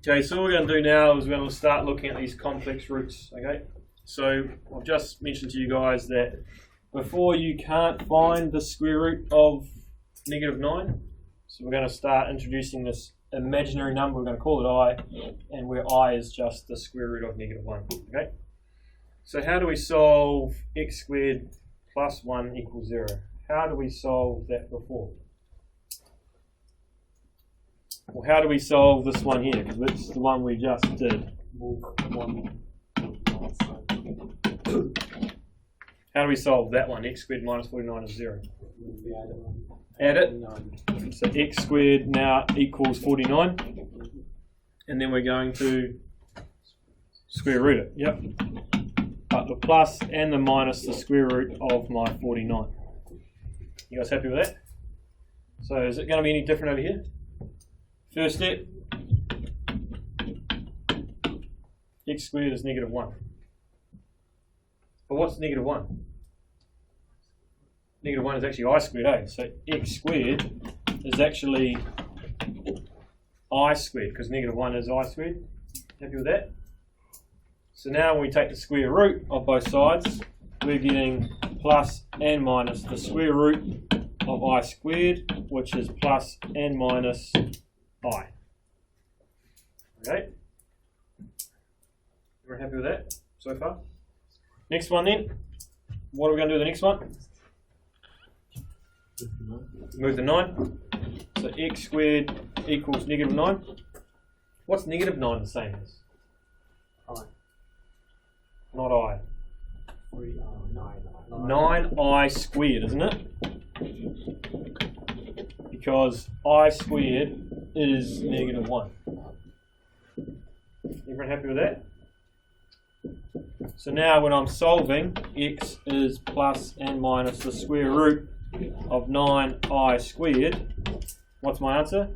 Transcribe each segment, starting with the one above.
Okay, so what we're going to do now is we're going to start looking at these complex roots. Okay, so I've just mentioned to you guys that before you can't find the square root of -9, so we're going to start introducing this imaginary number. We're going to call it I, and where I is just the square root of -1. Okay, so how do we solve x squared plus 1 equals 0? How do we solve that before? Well, how do we solve this one here? Because it's the one we just did. How do we solve that one? X squared minus 49 is 0. Add it. So x squared now equals 49. And then we're going to square root it. Yep. But the plus and the minus the square root of my 49. You guys happy with that? So is it going to be any different over here? First step, x squared is -1. But what's -1? -1 is actually I squared, eh? So x squared is actually I squared, because -1 is I squared. Happy with that? So now when we take the square root of both sides, we're getting plus and minus the square root of I squared, which is plus and minus I. Okay? We're happy with that so far? Next one then. What are we going to do with the next one? Move the 9. So x squared equals -9. What's -9 the same as? I. Not I. 9I squared, isn't it? Because I squared is -1. Everyone happy with that? So now when I'm solving, x is plus and minus the square root of 9I squared. What's my answer?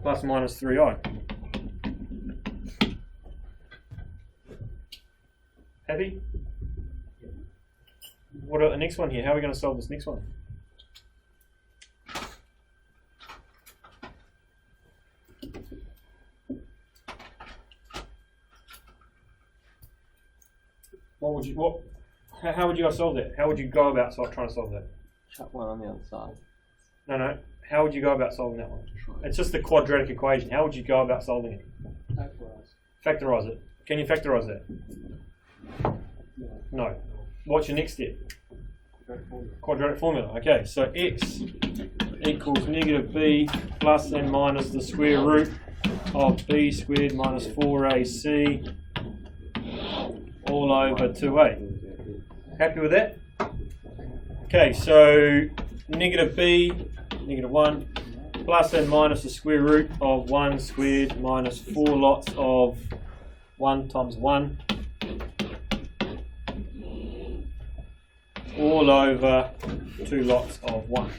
Plus minus 3I. Happy? What about the next one here? How are we going to solve this next one? How would you guys solve that? How would you go about trying to solve that? Chuck one on the other side. No. How would you go about solving that one? It's just the quadratic equation. How would you go about solving it? Factorize it. Can you factorize that? No. What's your next step? Quadratic formula. Okay, so x equals -b plus and minus the square root of b squared minus 4ac all over 2a. Happy with that? Okay, so -b, -1, plus and minus the square root of 1 squared minus 4 lots of 1 times 1 all over 2 lots of 1.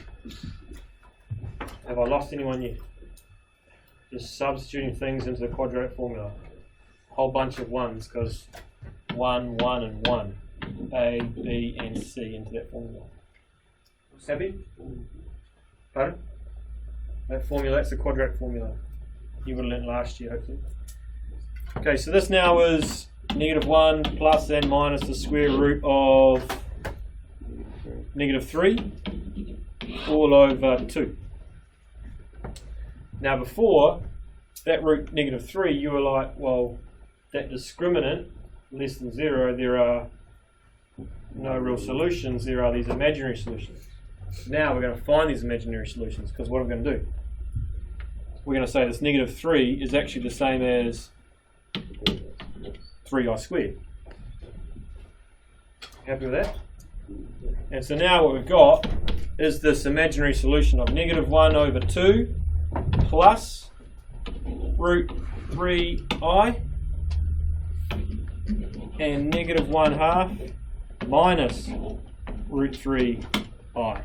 Have I lost anyone yet? Just substituting things into the quadratic formula. A whole bunch of ones, because 1, 1 and 1. A, B and C into that formula. Happy? Pardon? That formula, that's the quadratic formula. You would have learnt last year, hopefully. Okay, so this now is -1 plus and minus the square root of -3 all over 2. Now before, that root -3, you were like, well, that discriminant less than 0, there are no real solutions, there are these imaginary solutions. Now we're going to find these imaginary solutions, because what are we going to do? We're going to say this -3 is actually the same as 3I squared. Happy with that? And so now what we've got is this imaginary solution of -1 over 2 plus root 3I and -1/2 minus root 3I.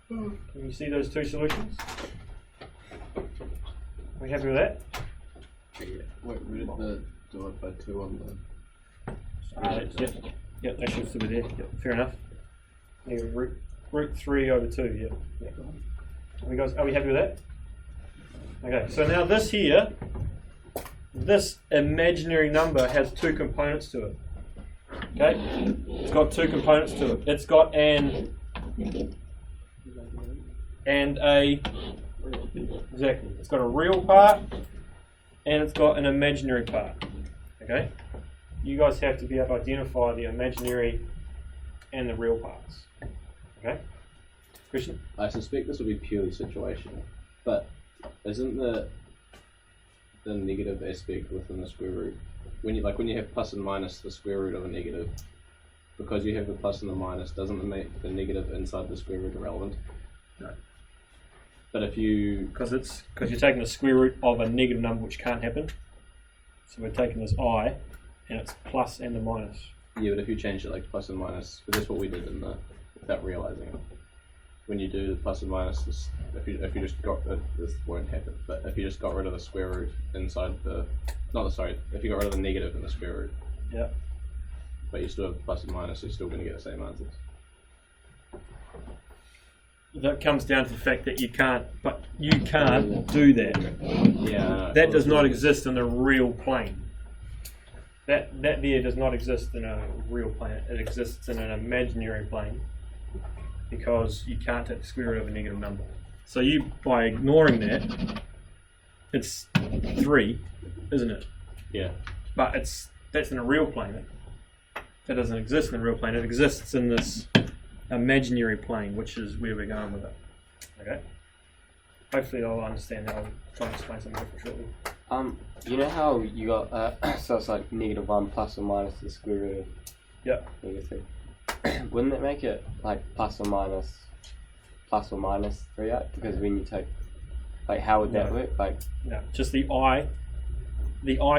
Can you see those two solutions? Are we happy with that? Wait, we did the divide by 2 on the... Yep, that should still be there. Yep, fair enough. Root 3 over 2, yep. Are we happy with that? Okay, so now this here, this imaginary number has two components to it. Okay, it's got two components to it. It's got an and a, exactly, it's got a real part and it's got an imaginary part. Okay, you guys have to be able to identify the imaginary and the real parts. Okay, Christian? I suspect this will be purely situational, but isn't the negative aspect within the square root, when you have plus and minus the square root of a negative, because you have the plus and the minus, doesn't it make the negative inside the square root irrelevant? No. But if you... Because you're taking the square root of a negative number, which can't happen. So we're taking this I, and it's plus and the minus. Yeah, but if you change it like plus and minus, because that's what we did without realizing it. When you do the plus and minus, if you just got rid, this won't happen. But if you just got rid of the square root inside the, if you got rid of the negative in the square root, yeah, but you still have plus and minus, you're still going to get the same answers. That comes down to the fact that you can't do that. Yeah. That does not exist in the real plane. That there does not exist in a real plane. It exists in an imaginary plane because you can't take the square root of a negative number. So you, by ignoring that, it's 3, isn't it? Yeah. But that's in a real plane. That doesn't exist in the real plane. It exists in this imaginary plane, which is where we're going with it. Okay. Hopefully, I'll understand that. I'll try and explain something different shortly. You know how you got so it's like -1 plus or minus the square root of Yep. -3. Wouldn't it make it like plus or minus 3, right? Because when you take, like, how would that work? Like, No, just the I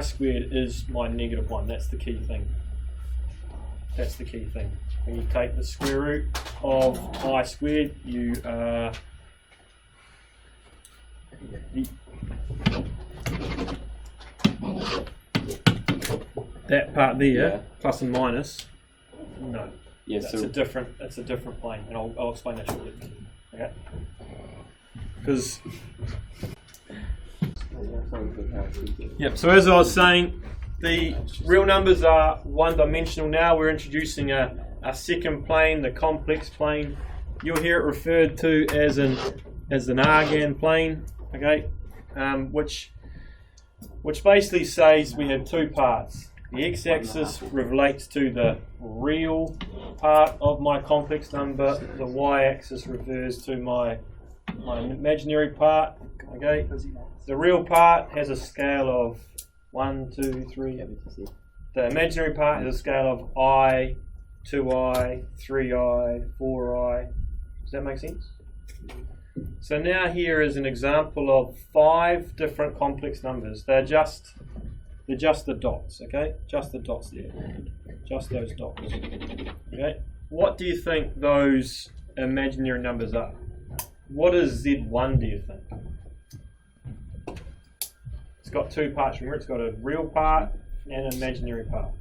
squared is my -1. That's the key thing. That's the key thing. When you take the square root of I squared, you that part there, Yeah. plus and minus, no. yeah, That's so a different plane, and I'll explain that shortly. Okay. Because yep. So as I was saying, the real numbers are one-dimensional now. We're introducing a second plane, the complex plane. You'll hear it referred to as an Argand plane. Okay, which basically says we have two parts. The x-axis relates to the real part of my complex number. The y-axis refers to my imaginary part. Okay, the real part has a scale of 1, 2, 3. The imaginary part has a scale of I, 2i, 3i, 4i. Does that make sense? So now here is an example of 5 different complex numbers. They're just the dots, okay? Just the dots there. Just those dots. Okay? What do you think those imaginary numbers are? What is Z1, do you think? It's got two parts, remember? It's got a real part and an imaginary part.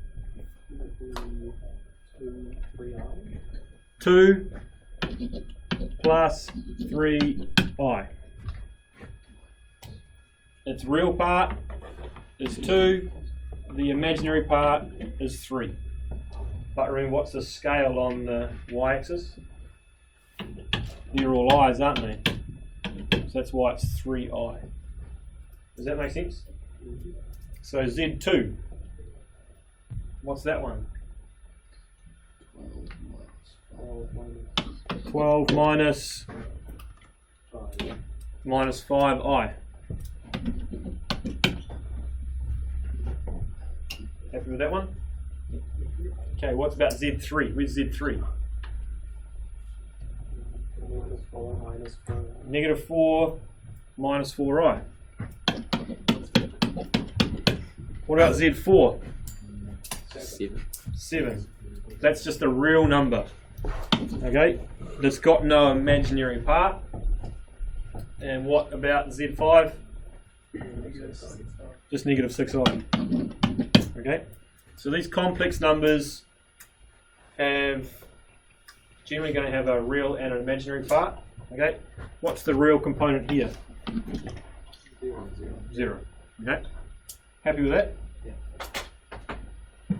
2 plus 3i. Its real part is 2, the imaginary part is 3. But remember, what's the scale on the y-axis? They're all i's, aren't they? So that's why it's 3i. Does that make sense? So Z2, what's that one? 12 minus 5i. Happy with that one? Okay, what's about Z3? Where's Z3? -4 minus 4i. What about Z4? 7. That's just a real number. Okay, that's got no imaginary part. And what about Z5? Just -6i. Okay, so these complex numbers have generally going to have a real and an imaginary part. Okay, what's the real component here? 0. 0. Okay? Happy with that? Yeah.